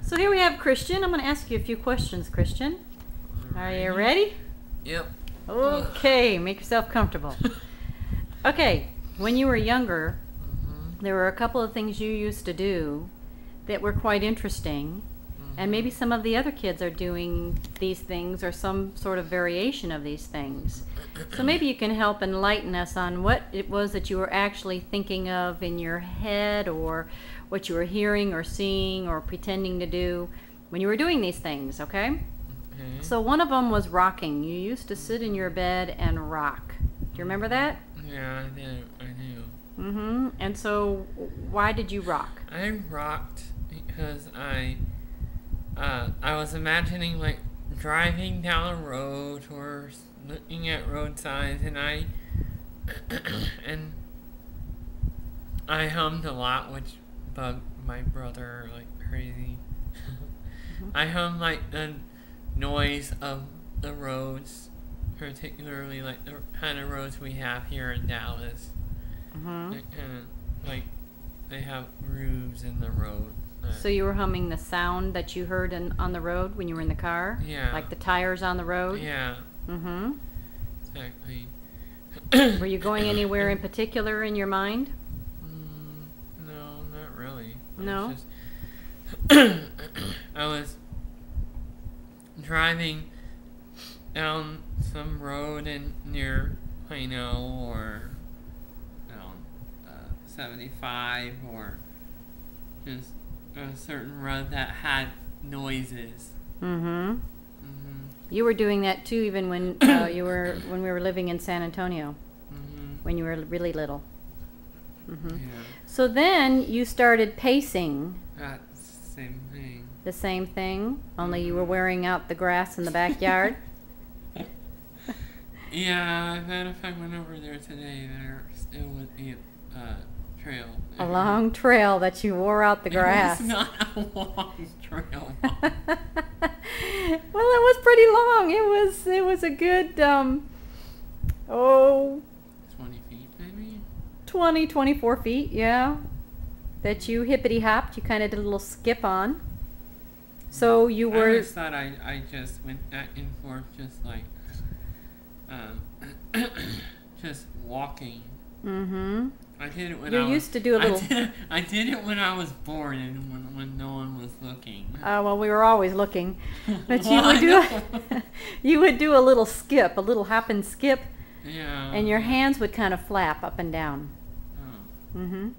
So here we have Christian. I'm going to ask you a few questions, Christian. Are you ready? Yep. Okay, make yourself comfortable. Okay, when you were younger, there were a couple of things you used to do that were quite interesting, and maybe some of the other kids are doing these things or some sort of variation of these things. So maybe you can help enlighten us on what it was that you were actually thinking of in your head, or what you were hearing or seeing or pretending to do when you were doing these things, okay? Okay. So one of them was rocking. You used to sit in your bed and rock. Do you remember that? Yeah, I do. And so why did you rock? I rocked because I was imagining like driving down a road or looking at road signs, and I hummed a lot, which bugged my brother like crazy. I hummed like the noise of the roads, particularly like the kind of roads we have here in Dallas. And like they have grooves in the road. So you were humming the sound that you heard on the road when you were in the car? Yeah. Like the tires on the road? Yeah. Exactly. Were you going anywhere in particular in your mind? No, not really. No? I was driving down some road near Plano or down 75 or just a certain road that had noises. You were doing that too, even when when we were living in San Antonio, when you were really little. Yeah. So then you started pacing. That's the same thing. The same thing, only you were wearing out the grass in the backyard. Yeah, matter of fact, I went over there today. There still would be a trail. A long trail that you wore out the grass. It's not a long trail. Well, it was pretty long. It was a good 20 feet maybe? 20, 24 feet, yeah. That you hippity hopped, you kind of did a little skip on. So you were... I always thought I just went back and forth just like just walking. I did it when you used to do a little... I did it when I was bored and when no one was looking. Well, we were always looking. But you would do a little skip, a little hop and skip. Yeah. And your hands would kind of flap up and down. Oh.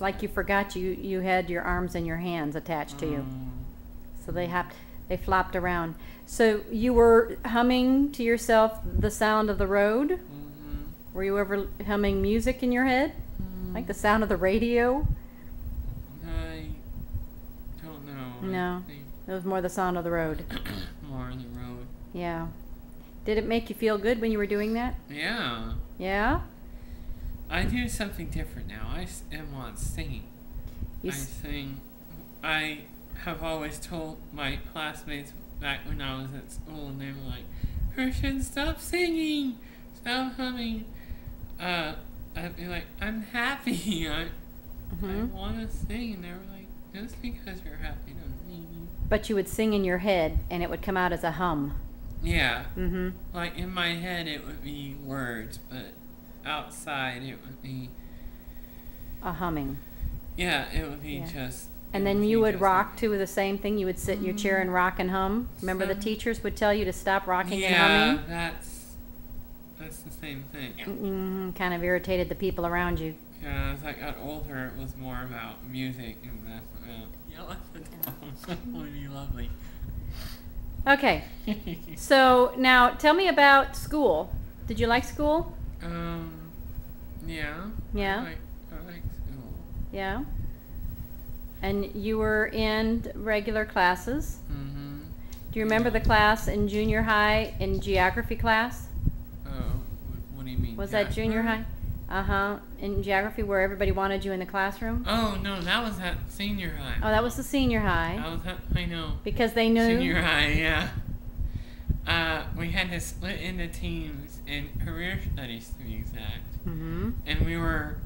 Like you forgot you had your arms and your hands attached to you. So they flopped around. So you were humming to yourself the sound of the road? Were you ever humming music in your head? Like the sound of the radio? I don't know. No, it was more the sound of the road. More on the road. Yeah. Did it make you feel good when you were doing that? Yeah. Yeah? I do something different now. I am on singing. I sing. I have always told my classmates back when I was at school, and they were like, "Christian, stop singing! Stop humming!" I'd be like, "I'm happy. I want to sing," and they were like, "Just because you're happy doesn't mean." But you would sing in your head, and it would come out as a hum. Yeah. Like in my head, it would be words, but outside, it would be a humming. Yeah, it would be just. And then you would rock to the same thing. You would sit in your chair and rock and hum. Remember, the teachers would tell you to stop rocking and humming. Yeah, that's the same thing. Kind of irritated the people around you. Yeah, as I got older, it was more about music and that's yell at the dogs. That would be lovely. Okay, so now tell me about school. Did you like school? Yeah. Yeah? I like school. Yeah? And you were in regular classes? Do you remember the class in junior high, in geography class? What do you mean? Was that junior high? In geography, where everybody wanted you in the classroom? Oh, no, that was at senior high. Oh, that was the senior high. I know. Because they knew? Senior high, yeah. We had to split into teams in career studies, to be exact. And we were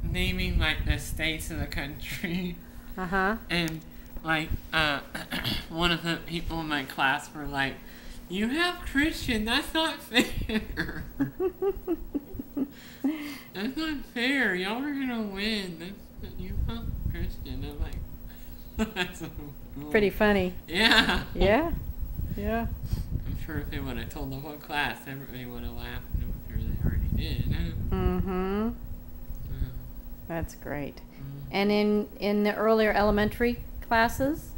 naming like the states of the country. Uh-huh. And like one of the people in my class were like, "You have Christian. That's not fair. That's not fair. Y'all are gonna win. You have Christian." I'm like, "That's so cool." Pretty funny. Yeah. Yeah. Yeah. I'm sure if they would have told the whole class, everybody would have laughed. And I'm sure they already did. Mm-hmm. That's great. And in the earlier elementary classes,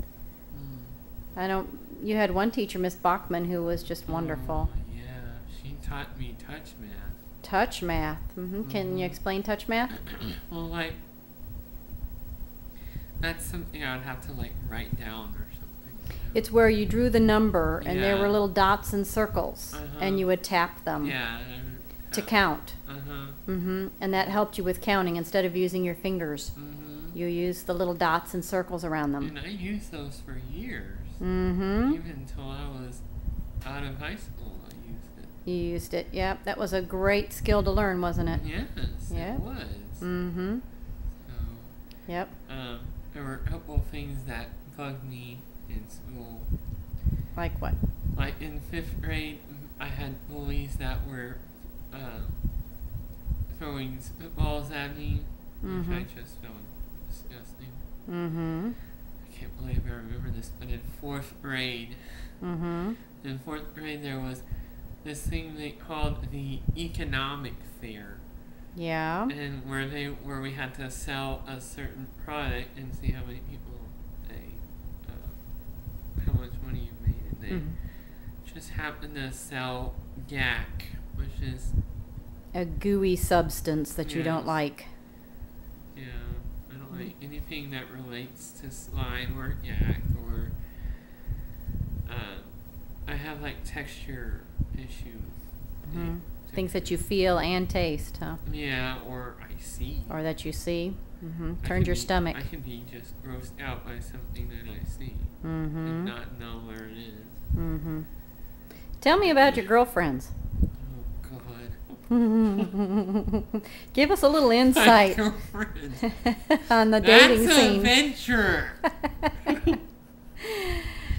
you had one teacher, Miss Bachman, who was just wonderful. Yeah, she taught me touch math. Touch math. Can you explain touch math? Well, like, that's something I would have to like write down or something. It's where you drew the number and there Yeah. were little dots and circles, and you would tap them Yeah. to count. Uh-huh. And that helped you with counting instead of using your fingers. You used the little dots and circles around them. And I used those for years. Mm-hmm. Even until I was out of high school, I used it. You used it. Yep. That was a great skill to learn, wasn't it? Yes, Yeah. it was. Mm-hmm. So, Yep. there were a couple of things that bugged me in school. Like what? Like in 5th grade, I had bullies that were throwing spitballs at me, which I just found disgusting. Mm-hmm. I can't believe I remember this, but in 4th grade, in 4th grade there was this thing they called the economic fair. Yeah. And where we had to sell a certain product and see how many people how much money you made, and they just happened to sell gack, which is a gooey substance that you don't like. Yeah, I don't like anything that relates to slime or gack or I have like texture issues. Things that you feel and taste, huh? Yeah, or I see. Or that you see. Turns your stomach. I can be just grossed out by something that I see and not know where it is. Tell me about your girlfriends. Oh, God. Give us a little insight on the dating That's scene. an adventure.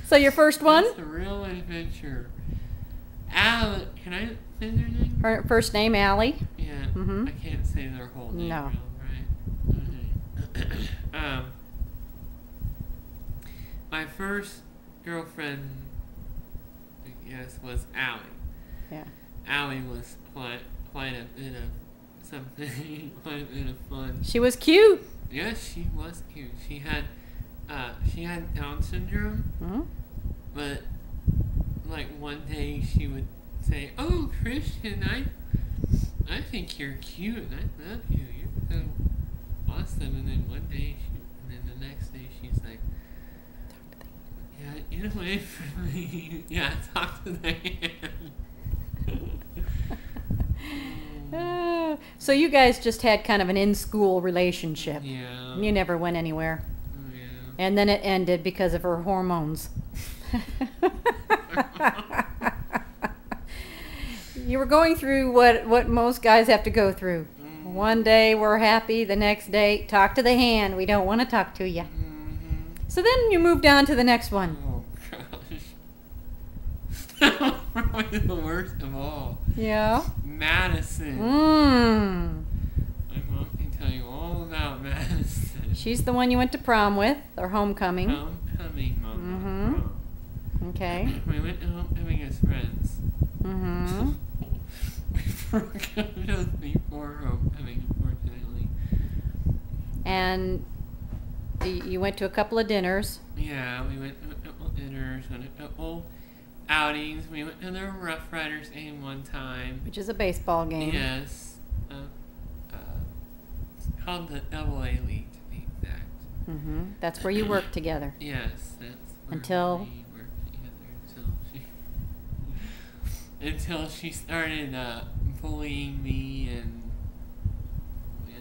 So your first one? That's a real adventure. Allie, can I say their name? Her first name, Allie. Yeah. I can't say their whole name. No. Right? My first girlfriend, I guess, was Allie. Yeah. Allie was quite a bit of something, quite a bit of fun. She was cute. Yes, she was cute. She had Down syndrome, but like one day she would say, "Oh, Christian, I think you're cute. I love you. You're so awesome." And then one day, and then the next day, she's like, "Yeah, get away from me. Yeah, talk to the hand." So you guys just had kind of an in-school relationship. Yeah. You never went anywhere. Yeah. And then it ended because of her hormones. You were going through what most guys have to go through. One day we're happy, the next day, talk to the hand. We don't want to talk to you. So then you moved on to the next one. Oh, gosh. That was probably the worst of all. Yeah? Madison. My mom can tell you all about Madison. She's the one you went to prom with, or homecoming. Homecoming, Mom. Okay. We went to homecoming as friends. We broke up just before homecoming, unfortunately. And you went to a couple of dinners. Yeah, we went to a couple dinners, went to a couple outings. We went to the Rough Riders game one time. Which is a baseball game. Yes. It's called the AA League, to be exact. That's where you worked together. Yes, that's where Until? we worked together until she started bullying me and, you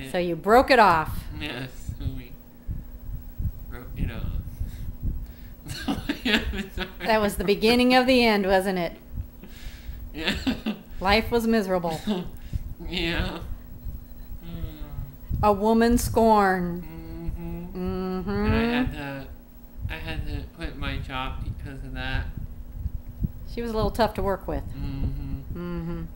know. So you broke it off. Yes, so we broke it off. That was the beginning of the end, wasn't it? Yeah. Life was miserable. Yeah. A woman scorned. And I had to quit my job because of that. She was a little tough to work with.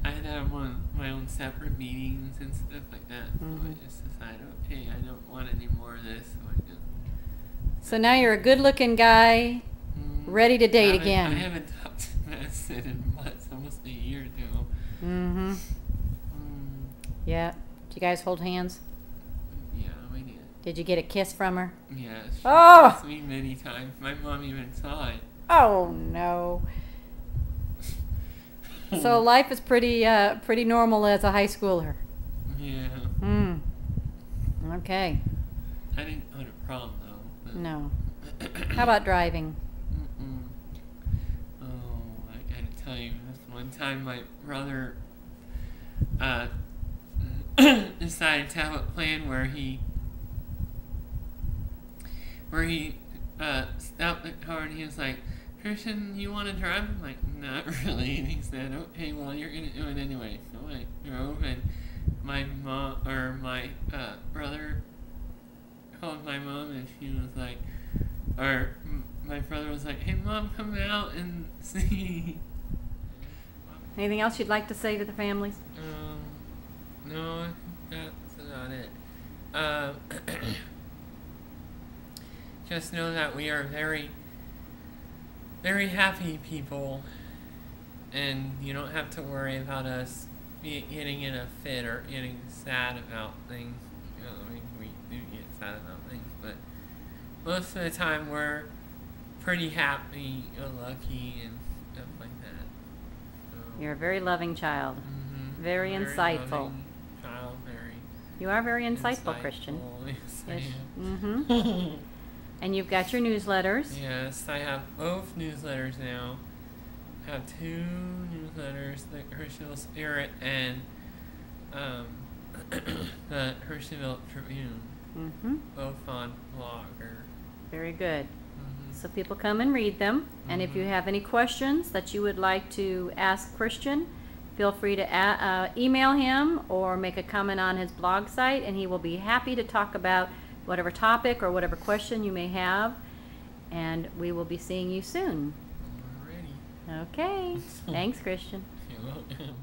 I had to have my own separate meetings and stuff like that. So I just decided, okay, I don't want any more of this. So now you're a good-looking guy, ready to date again. I haven't talked to Madison in months, almost a year now. Yeah. Did you guys hold hands? Yeah, we did. Did you get a kiss from her? Yes. She kissed me many times. My mom even saw it. Oh no. So life is pretty normal as a high schooler. Yeah. Okay. I didn't have a problem though. No. How about driving? Oh, I gotta tell you, this one time my brother decided to have a plan where he stopped the car and he was like, Christian, you want to drive? I'm like, not really. And he said, okay, well, you're going to do it anyway. So I drove, and my mom, or my brother called my mom, and she was like, or my brother was like, hey, Mom, come out and see. Anything else you'd like to say to the families? No, I think that's about it. Just know that we are very, very happy people, and you don't have to worry about us getting in a fit or getting sad about things. You know, I mean, we do get sad about things, but most of the time we're pretty happy, lucky, and stuff like that. So, you're a very loving child. Very insightful. Loving child, very. You are very insightful, Christian. Yes. And you've got your newsletters. Yes, I have both newsletters now. I have 2 newsletters, the Hersheyville Spirit and the Hersheyville Tribune. Both on Blogger. Very good. So people come and read them. And if you have any questions that you would like to ask Christian, feel free to email him or make a comment on his blog site, and he will be happy to talk about whatever topic or whatever question you may have, and we will be seeing you soon. Alrighty. Okay. Thanks, Christian. You're welcome.